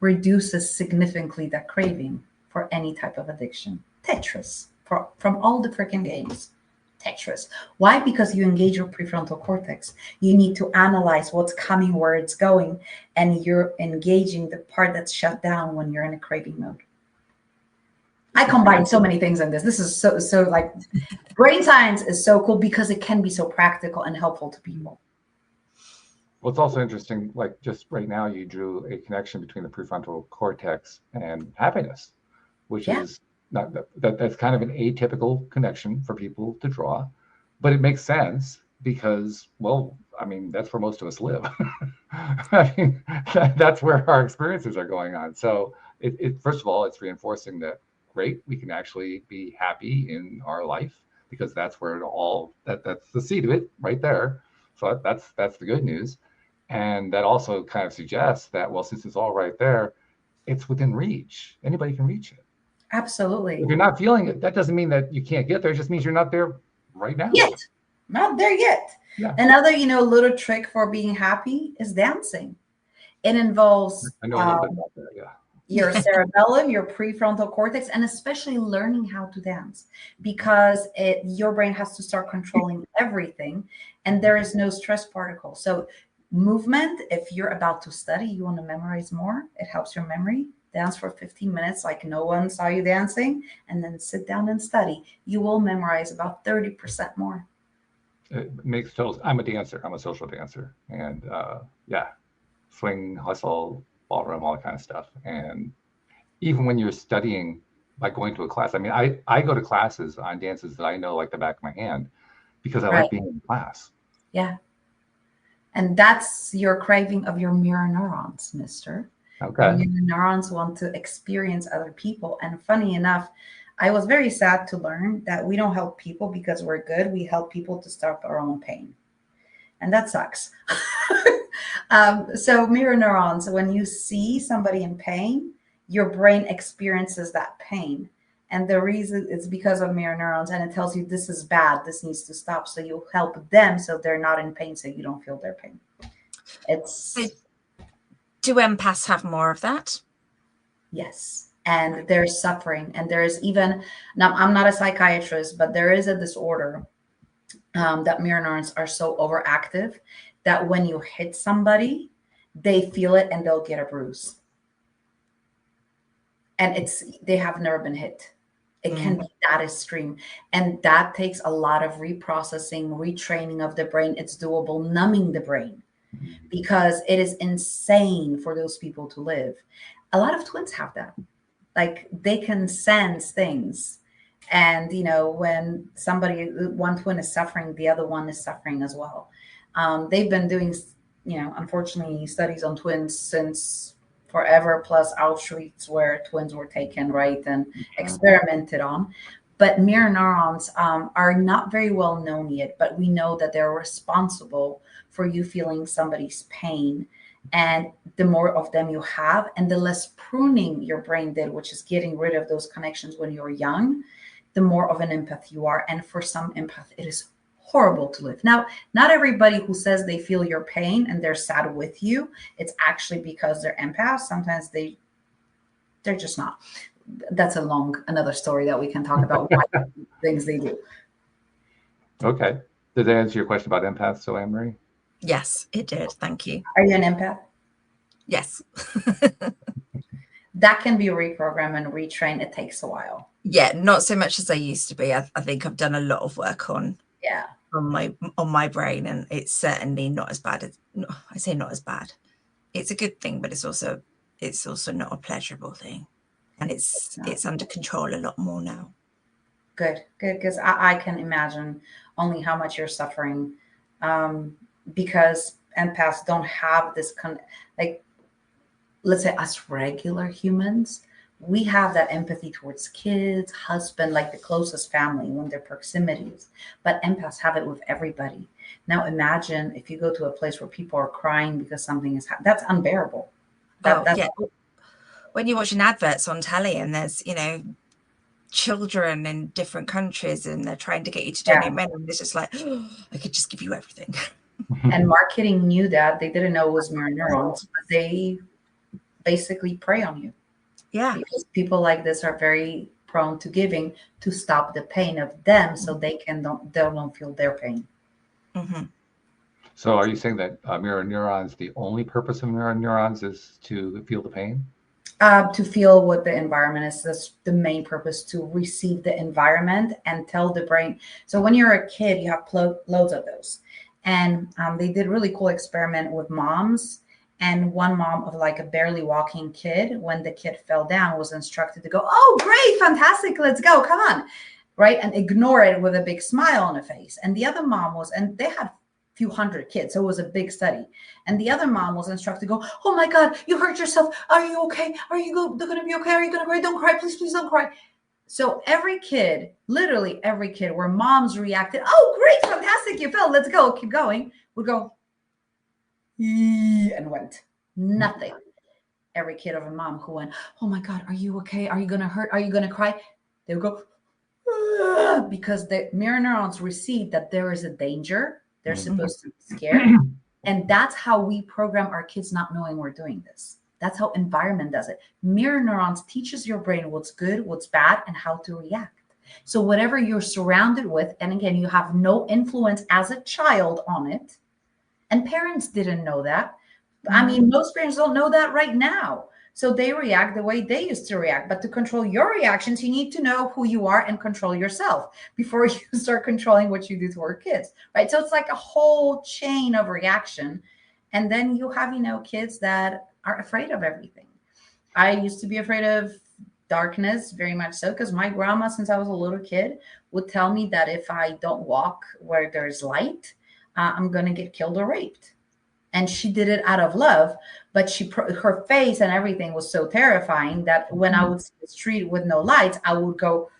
reduces significantly that craving for any type of addiction. Tetris, from all the freaking games. Tetris. Why? Because you engage your prefrontal cortex. You need to analyze what's coming, where it's going, and you're engaging the part that's shut down when you're in a craving mode. I combine so many things in this. This is so like brain science is so cool because it can be so practical and helpful to people. Well, it's also interesting, like just right now you drew a connection between the prefrontal cortex and happiness, which is not that's kind of an atypical connection for people to draw, but it makes sense because, well, I mean, that's where most of us live. I mean, that's where our experiences are going on. So it first of all, it's reinforcing that, great, we can actually be happy in our life because that's where it all, that's the seed of it right there. So that's the good news. And that also kind of suggests that, well, since it's all right there, it's within reach. Anybody can reach it. Absolutely. If you're not feeling it, that doesn't mean that you can't get there. It just means you're not there right now. Yet. Not there yet. Yeah. Another, little trick for being happy is dancing. It involves I know a little bit about that, yeah. Your cerebellum, your prefrontal cortex, and especially learning how to dance, because your brain has to start controlling everything, and there is no stress particle. So movement, if you're about to study, you want to memorize more, it helps your memory. Dance for 15 minutes like no one saw you dancing, and then sit down and study. You will memorize about 30% more. It makes total. I'm a dancer. I'm a social dancer, and swing, hustle, ballroom, all that kind of stuff. And even when you're studying by going to a class. I mean, I go to classes on dances that I know like the back of my hand because I Right. like being in class. Yeah. And that's your craving of your mirror neurons, mister. Okay. And your neurons want to experience other people. And funny enough, I was very sad to learn that we don't help people because we're good. We help people to stop our own pain. And that sucks. So mirror neurons, when you see somebody in pain, your brain experiences that pain. And the reason is because of mirror neurons, and it tells you this is bad, this needs to stop. So you help them so they're not in pain, so you don't feel their pain. So do empaths have more of that? Yes. And there's suffering. And there's even, now I'm not a psychiatrist, but there is a disorder that mirror neurons are so overactive that when you hit somebody, they feel it and they'll get a bruise. And they have never been hit. It can be that extreme. And that takes a lot of reprocessing, retraining of the brain. It's doable, numbing the brain, because it is insane for those people to live. A lot of twins have that. Like they can sense things. And, when one twin is suffering, the other one is suffering as well. They've been doing, unfortunately, studies on twins since forever, plus Auschwitz, where twins were taken, right, and experimented on. But mirror neurons are not very well known yet, but we know that they're responsible for you feeling somebody's pain. And the more of them you have, and the less pruning your brain did, which is getting rid of those connections when you're young, the more of an empath you are. And for some empath, it is horrible to live. Now, not everybody who says they feel your pain and they're sad with you, it's actually because they're empaths. Sometimes they're just not. That's another story that we can talk about, why things they do. Okay. Did that answer your question about empaths, so Anne-Marie? Yes, it did. Thank you. Are you an empath? Yes. That can be reprogrammed and retrained. It takes a while. Yeah, not so much as I used to be. I think I've done a lot of work on my brain, and it's certainly not as bad as, I say not as bad. It's a good thing, but it's also not a pleasurable thing, and it's under control a lot more now. Good, because I can imagine only how much you're suffering, because empaths don't have this let's say us regular humans, we have that empathy towards kids, husband, like the closest family when they're proximities. But empaths have it with everybody. Now imagine if you go to a place where people are crying because something is happening. That's unbearable. Yeah. When you're watching adverts on telly and there's, children in different countries and they're trying to get you to donate money, and it's just like, I could just give you everything. And marketing knew that. They didn't know it was mirror neurons, but they basically prey on you. Yeah. Because people like this are very prone to giving to stop the pain of them, so they don't feel their pain. Mm-hmm. So are you saying that mirror neurons, the only purpose of mirror neurons is to feel the pain? To feel what the environment is. That's the main purpose, to receive the environment and tell the brain. So when you're a kid, you have loads of those. And they did a really cool experiment with moms. And one mom of like a barely walking kid, when the kid fell down, was instructed to go, oh, great, fantastic, let's go, come on, right? And ignore it with a big smile on her face. And the other mom and they had a few hundred kids, so it was a big study. And the other mom was instructed to go, oh my God, you hurt yourself. Are you okay? Are you going to be okay? Are you going to cry? Don't cry, please don't cry. So every kid, literally every kid, where moms reacted, oh, great, fantastic, you fell, let's go, keep going, would go, and went. Nothing. Every kid of a mom who went, oh my God, are you okay? Are you going to hurt? Are you going to cry? They would go, ah, because the mirror neurons receive that there is a danger. They're supposed to be scared. And that's how we program our kids, not knowing we're doing this. That's how environment does it. Mirror neurons teaches your brain what's good, what's bad, and how to react. So whatever you're surrounded with, and again, you have no influence as a child on it. And parents didn't know that. I mean, most parents don't know that right now. So they react the way they used to react. But to control your reactions, you need to know who you are and control yourself before you start controlling what you do to our kids, right? So it's like a whole chain of reaction. And then you have, kids that are afraid of everything. I used to be afraid of darkness, very much so, because my grandma, since I was a little kid, would tell me that if I don't walk where there's light, I'm going to get killed or raped. And she did it out of love, but her face and everything was so terrifying that when I would see the street with no lights, I would go,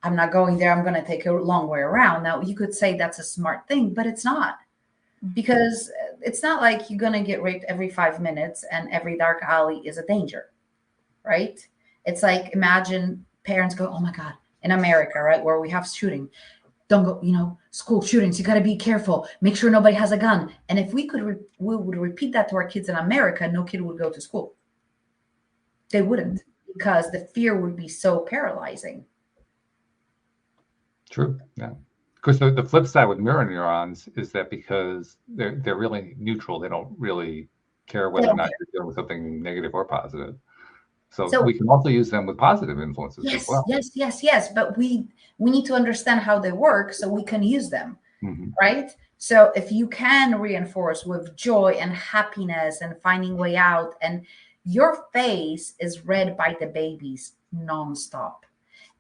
I'm not going there. I'm going to take a long way around. Now, you could say that's a smart thing, but it's not. Because it's not like you're going to get raped every 5 minutes and every dark alley is a danger, right? It's like, imagine parents go, oh my God, in America, right, where we have shooting. Don't go, school shootings. You got to be careful. Make sure nobody has a gun. And if we would repeat that to our kids in America, no kid would go to school. They wouldn't, because the fear would be so paralyzing. True. Yeah. Of course, the flip side with mirror neurons is that because they're really neutral, they don't really care whether or not you're dealing with something negative or positive. So we can also use them with positive influences as well. Yes. But we need to understand how they work so we can use them, right? So if you can reinforce with joy and happiness and finding way out, and your face is read by the babies nonstop.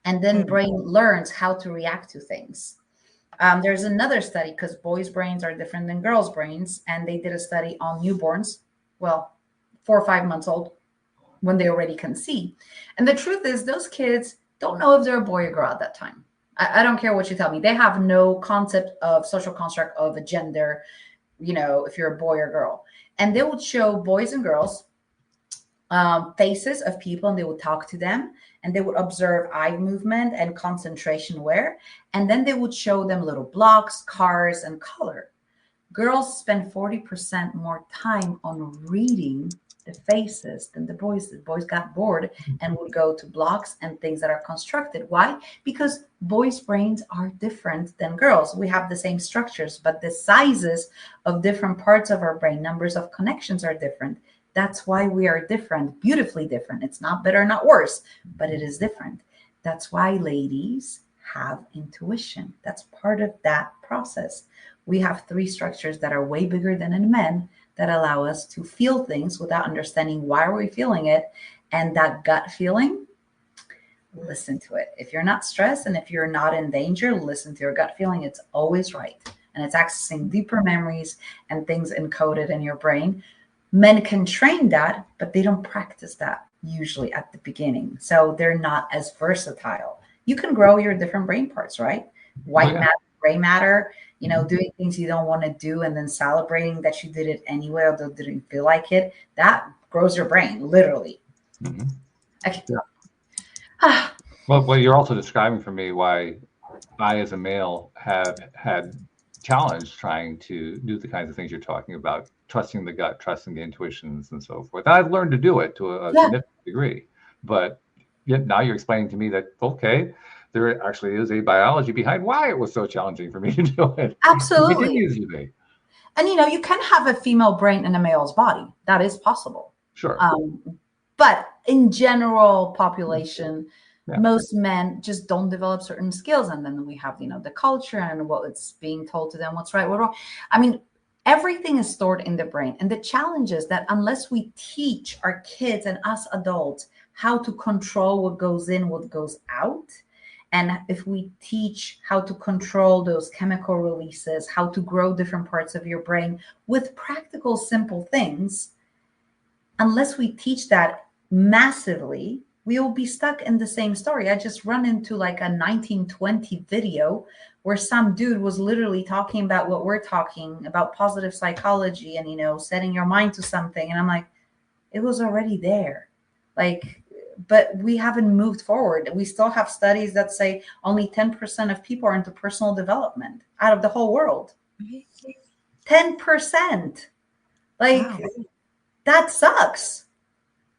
And then brain learns how to react to things. There's another study, because boys' brains are different than girls' brains. And they did a study on newborns, 4 or 5 months old, when they already can see. And the truth is, those kids don't know if they're a boy or girl at that time. I don't care what you tell me. They have no concept of social construct of a gender, if you're a boy or girl. And they would show boys and girls faces of people, and they would talk to them, and they would observe eye movement and concentration where, and then they would show them little blocks, cars, and color. Girls spend 40% more time on reading the faces than the boys did. Boys got bored and would go to blocks and things that are constructed. Why? Because boys' brains are different than girls. We have the same structures, but the sizes of different parts of our brain, numbers of connections are different. That's why we are different, beautifully different. It's not better, not worse, but it is different. That's why ladies have intuition. That's part of that process. We have 3 structures that are way bigger than in men that allow us to feel things without understanding why are we feeling it. And that gut feeling, listen to it. If you're not stressed and if you're not in danger, listen to your gut feeling. It's always right. And it's accessing deeper memories and things encoded in your brain. Men can train that, but they don't practice that usually at the beginning. So they're not as versatile. You can grow your different brain parts, right? White matter, gray matter, doing things you don't want to do and then celebrating that you did it anyway, although it didn't feel like it. That grows your brain, literally. Okay. Yeah. Well, you're also describing for me why I, as a male, have had challenge trying to do the kinds of things you're talking about, trusting the gut, trusting the intuitions, and so forth. And I've learned to do it to a significant degree. But yet now you're explaining to me that, okay, there actually is a biology behind why it was so challenging for me to do it. Absolutely. It continues to be. And, you can have a female brain in a male's body. That is possible. Sure. But in general population, most men just don't develop certain skills. And then we have, the culture and what it's being told to them, what's right, what's wrong. I mean, everything is stored in the brain. And the challenge is that unless we teach our kids and us adults how to control what goes in, what goes out, and if we teach how to control those chemical releases, how to grow different parts of your brain with practical, simple things, unless we teach that massively, we will be stuck in the same story. I just run into like a 1920 video where some dude was literally talking about what we're talking about, positive psychology and, setting your mind to something. And I'm like, it was already there. But we haven't moved forward. We still have studies that say only 10% of people are into personal development out of the whole world. 10%. Wow. That sucks.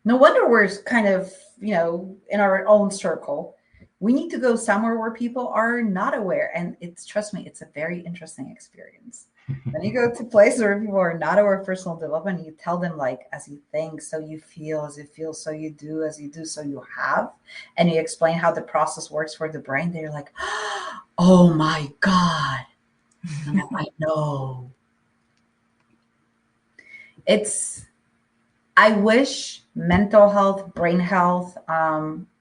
No wonder we're kind of, in our own circle. We need to go somewhere where people are not aware. And trust me, it's a very interesting experience. When you go to places where people are not aware of personal development, you tell them as you think, so you feel, as you feel, so you do, as you do, so you have. And you explain how the process works for the brain. They're like, oh my God. I know. It's I wish mental health, brain health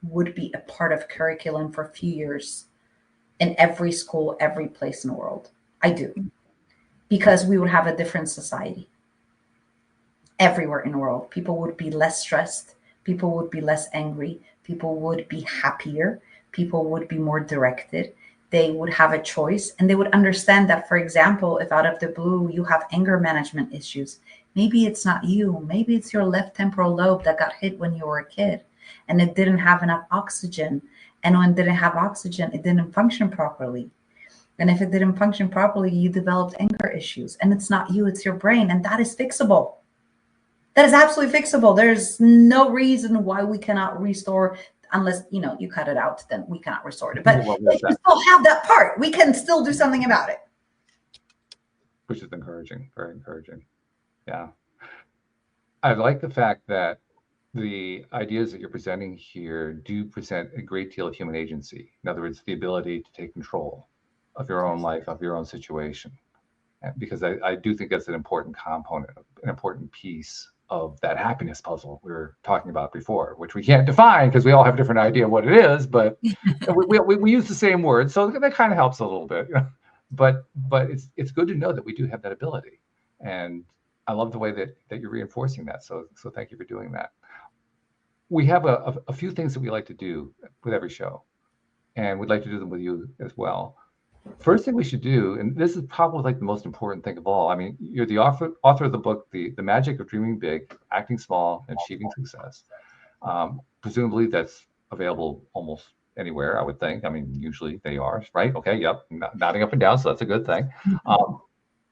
would be a part of curriculum for a few years in every school, every place in the world. I do. Because we would have a different society everywhere in the world. People would be less stressed. People would be less angry. People would be happier. People would be more directed. They would have a choice, and they would understand that, for example, if out of the blue you have anger management issues, maybe it's not you. Maybe it's your left temporal lobe that got hit when you were a kid and it didn't have enough oxygen. And when it didn't have oxygen, it didn't function properly. And if it didn't function properly, you developed anger issues. And it's not you, it's your brain. And that is fixable. That is absolutely fixable. There's no reason why we cannot restore, unless, you cut it out, then we cannot restore it. But we can still have that part. We can still do something about it. Which is encouraging, very encouraging. Yeah. I like the fact that the ideas that you're presenting here do present a great deal of human agency. In other words, the ability to take control of your own life, of your own situation. Because I do think that's an important component, an important piece of that happiness puzzle we were talking about before, which we can't define because we all have a different idea of what it is, but we use the same words. So that kind of helps a little bit. But it's good to know that we do have that ability. And I love the way that you're reinforcing that. So thank you for doing that. We have a few things that we like to do with every show, and we'd like to do them with you as well. First thing we should do, and this is probably like the most important thing of all. I mean, you're the author of the book, The Magic of Dreaming Big, Acting Small, and Achieving Success. Presumably that's available almost anywhere, I would think. I mean, usually they are, right? Okay, yep, nodding up and down, so that's a good thing.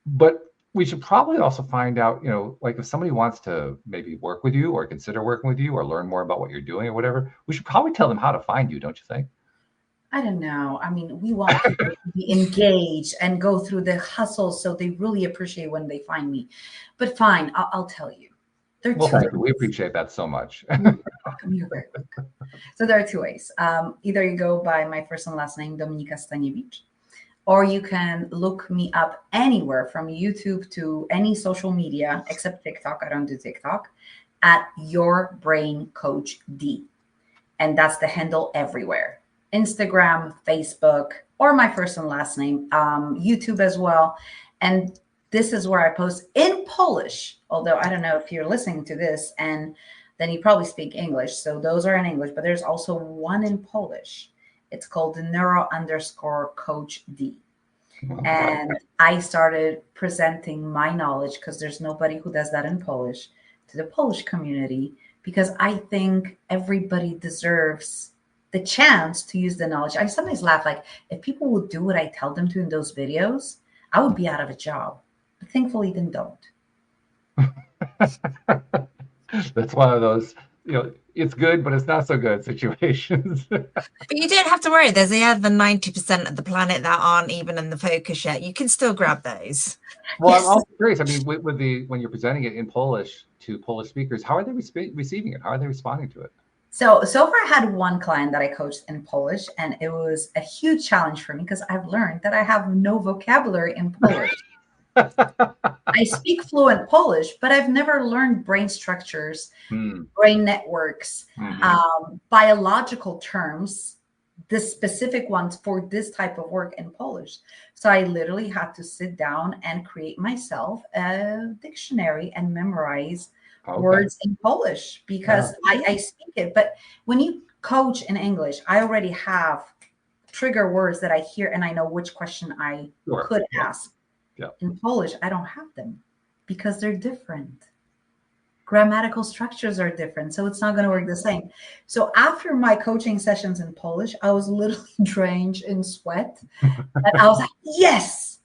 But we should probably also find out, like if somebody wants to maybe work with you or consider working with you or learn more about what you're doing or whatever, we should probably tell them how to find you, don't you think? I don't know. I mean, we want people to be engaged and go through the hustle so they really appreciate when they find me. But fine, I'll tell you. Well, thank you. We appreciate that so much. You're very welcome. So there are two ways. Either you go by my first and last name, Dominika Staniewicz, or you can look me up anywhere from YouTube to any social media except TikTok. I don't do TikTok, at Your Brain Coach D. And that's the handle everywhere. Instagram, Facebook, or my first and last name, YouTube as well. And this is where I post in Polish, although I don't know if you're listening to this and then you probably speak English. So those are in English, but there's also one in Polish. It's called the Neuro_Coach D. And I started presenting my knowledge, because there's nobody who does that in Polish, to the Polish community, because I think everybody deserves the chance to use the knowledge. I sometimes laugh, like, if people would do what I tell them to in those videos, I would be out of a job. But thankfully, they don't. That's one of those, it's good, but it's not so good situations. But you don't have to worry. There's the other 90% of the planet that aren't even in the focus yet. You can still grab those. Well, yes. I'm also curious. I mean, when you're presenting it in Polish to Polish speakers, how are they receiving it? How are they responding to it? So far I had one client that I coached in Polish, and it was a huge challenge for me because I've learned that I have no vocabulary in Polish. I speak fluent Polish, but I've never learned brain structures, brain networks, biological terms, the specific ones for this type of work in Polish. So I literally had to sit down and create myself a dictionary and memorize words in Polish, because I speak it. But when you coach in English, I already have trigger words that I hear and I know which question I could ask. Yeah. In Polish, I don't have them because they're different. Grammatical structures are different, so it's not going to work the same. So after my coaching sessions in Polish, I was literally drenched in sweat. And I was like, yes,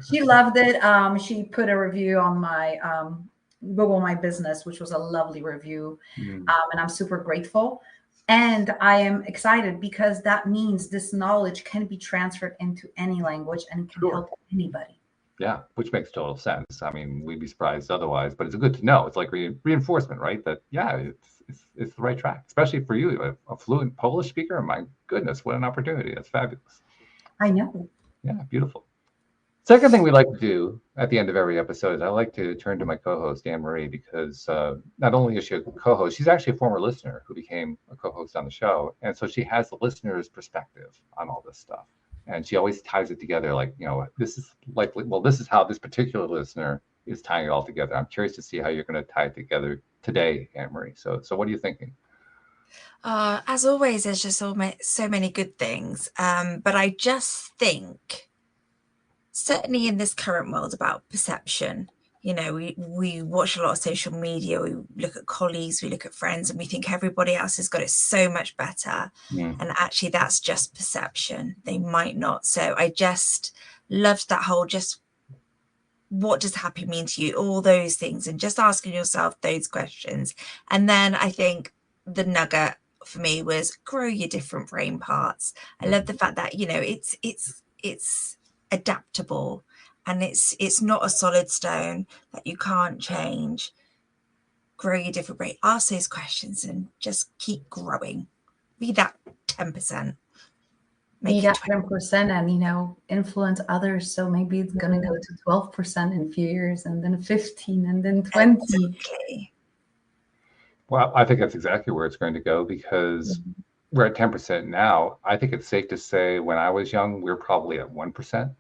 she loved it. She put a review on my Google My Business, which was a lovely review. And I'm super grateful. And I am excited because that means this knowledge can be transferred into any language and can help anybody. Yeah, which makes total sense. I mean, we'd be surprised otherwise, but it's good to know. It's like reinforcement, right? That, it's the right track, especially for you, a fluent Polish speaker. My goodness, what an opportunity. That's fabulous. I know. Yeah, beautiful. Second thing we like to do at the end of every episode is I like to turn to my co-host, Anne-Marie, because not only is she a co-host, she's actually a former listener who became a co-host on the show. And so she has the listener's perspective on all this stuff. And she always ties it together like, this is likely, well, this is how this particular listener is tying it all together. I'm curious to see how you're going to tie it together today, Anne-Marie. So what are you thinking? As always, there's just so many good things. But I just think, certainly in this current world, about perception. We watch a lot of social media, we look at colleagues, we look at friends, and we think everybody else has got it so much better. And actually that's just perception. They might not. So I just loved that whole, just what does happy mean to you, all those things, and just asking yourself those questions. And then I think the nugget for me was grow your different brain parts. I love the fact that it's adaptable, and it's not a solid stone that you can't change. Grow your different brain, ask those questions, and just keep growing. Be that 10%. Be that 10% and influence others. So maybe it's going to go to 12% in a few years, and then 15, and then 20. Exactly. Well, I think that's exactly where it's going to go, because we're at 10% now. I think it's safe to say when I was young, we were probably at 1%.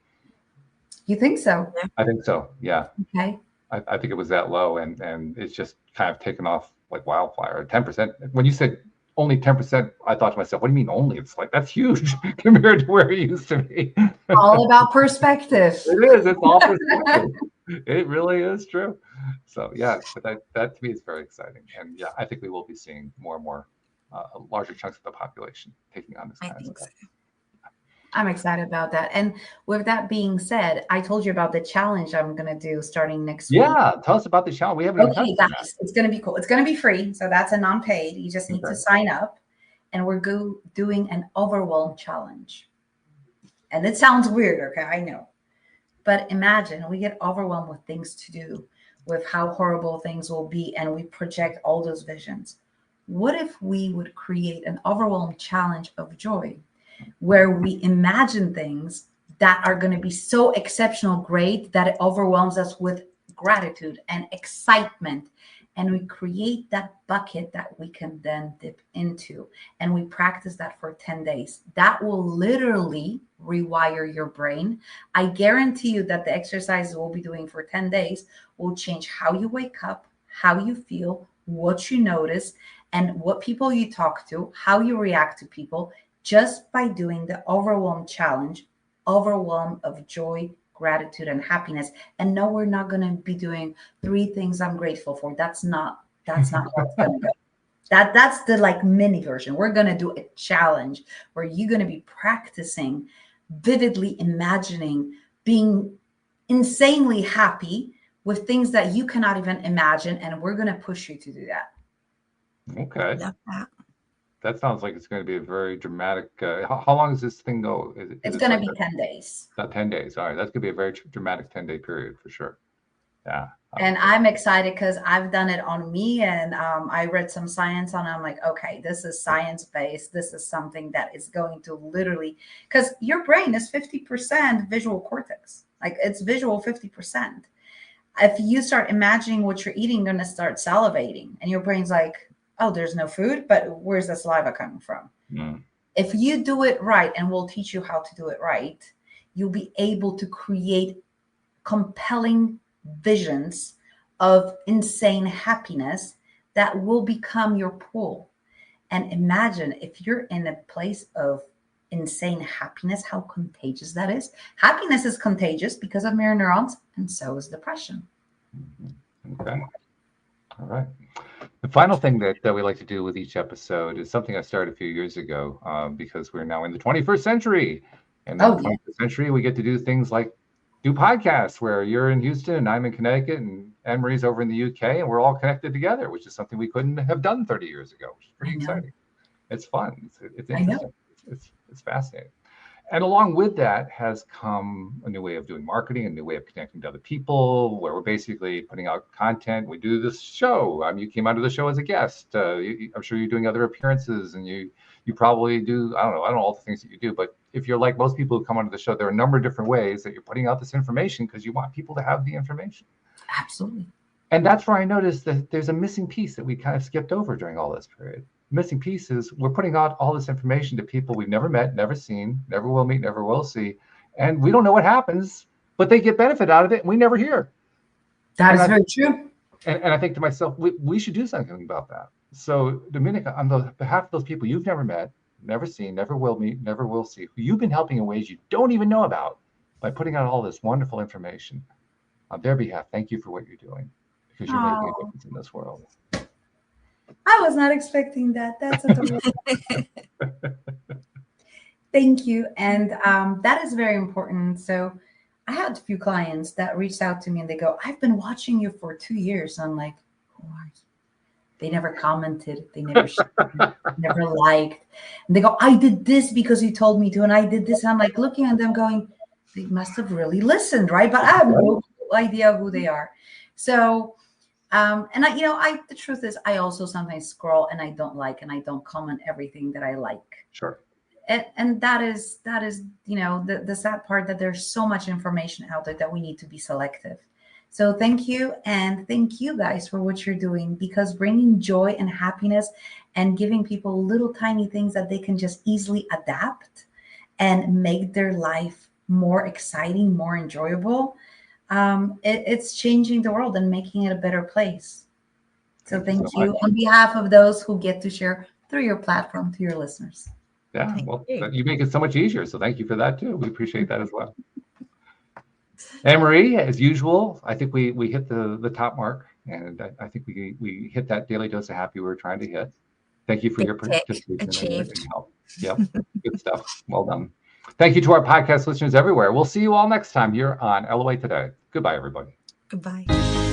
You think so? I think so. Yeah. Okay. I think it was that low, and it's just kind of taken off like wildfire. 10%. When you said only 10%, I thought to myself, what do you mean only? It's like, that's huge compared to where it used to be. All about perspective. It is. It's all perspective. It really is true. So yeah, but that to me is very exciting. And yeah, I think we will be seeing more and more larger chunks of the population taking on this kind of stuff. So. I'm excited about that. And with that being said, I told you about the challenge I'm going to do starting next week. Yeah, tell us about the challenge. We haven't. Okay, guys, it's going to be cool. It's going to be free, so that's a non-paid. You just need to sign up, and we're doing an overwhelm challenge. And it sounds weird, okay? I know, but imagine we get overwhelmed with things to do, with how horrible things will be, and we project all those visions. What if we would create an overwhelm challenge of joy, where we imagine things that are going to be so exceptional, great, that it overwhelms us with gratitude and excitement. And we create that bucket that we can then dip into. And we practice that for 10 days. That will literally rewire your brain. I guarantee you that the exercises we'll be doing for 10 days will change how you wake up, how you feel, what you notice, and what people you talk to, how you react to people, just by doing the overwhelm challenge, overwhelm of joy, gratitude, and happiness. And no, we're not going to be doing 3 things I'm grateful for. That's not how it's going to go. That's the like mini version. We're going to do a challenge where you're going to be practicing vividly imagining being insanely happy with things that you cannot even imagine. And we're going to push you to do that. Okay. Love that. That sounds like it's going to be a very dramatic. How long does this thing go? It's going to be 10 days. Not 10 days. All right. That's going to be a very dramatic 10-day period for sure. Yeah. And I'm excited because I've done it on me, and I read some science on it. I'm like, okay, this is science-based. This is something that is going to literally, because your brain is 50% visual cortex. Like it's visual 50%. If you start imagining what you're eating, you're going to start salivating, and your brain's like, oh, there's no food, but where's the saliva coming from? If you do it right, and we'll teach you how to do it right, you'll be able to create compelling visions of insane happiness that will become your pool. And imagine if you're in a place of insane happiness, how contagious that is. Happiness is contagious because of mirror neurons, and so is depression. Okay. All right. The final thing that we like to do with each episode is something I started a few years ago because we're now in the 21st century. And in the 21st century, we get to do things like do podcasts where you're in Houston and I'm in Connecticut and Anne-Marie's over in the UK, and we're all connected together, which is something we couldn't have done 30 years ago, which is pretty exciting. It's fun. It's interesting. It's fascinating. And along with that has come a new way of doing marketing, a new way of connecting to other people, where we're basically putting out content. We do this show. You came onto the show as a guest. I'm sure you're doing other appearances, and you You probably do, I don't know all the things that you do, but if you're like most people who come onto the show, there are a number of different ways that you're putting out this information because you want people to have the information. Absolutely. And that's where I noticed that there's a missing piece that we kind of skipped over during all this period. Missing piece is we're putting out all this information to people we've never met, never seen, never will meet, never will see. And we don't know what happens, but they get benefit out of it and we never hear. That is very true. And I think to myself, we should do something about that. So Dominika, on the behalf of those people you've never met, never seen, never will meet, never will see, who you've been helping in ways you don't even know about by putting out all this wonderful information, on their behalf, thank you for what you're doing, because you're making a difference in this world. I was not expecting that. That's adorable. Thank you. And that is very important. So I had a few clients that reached out to me and they go, I've been watching you for 2 years. I'm like, who are you? They never commented. They never shared, never liked. And they go, I did this because you told me to. And I did this. And I'm like looking at them going, they must have really listened, right? But I have no idea who they are. So, and the truth is I also sometimes scroll and I don't like, and I don't comment everything that I like. Sure. And that is, the sad part, that there's so much information out there that we need to be selective. So thank you. And thank you guys for what you're doing, because bringing joy and happiness and giving people little tiny things that they can just easily adapt and make their life more exciting, more enjoyable. It's changing the world and making it a better place. So thank you on behalf of those who get to share through your platform to your listeners. Yeah, well, you make it so much easier. So thank you for that too. We appreciate that as well. Anne-Marie, as usual, I think we hit the top mark, and I think we hit that daily dose of happy we were trying to hit. Thank you for your participation and help. Yep, good stuff. Well done. Thank you to our podcast listeners everywhere. We'll see you all next time here on LOA Today. Goodbye, everybody. Goodbye.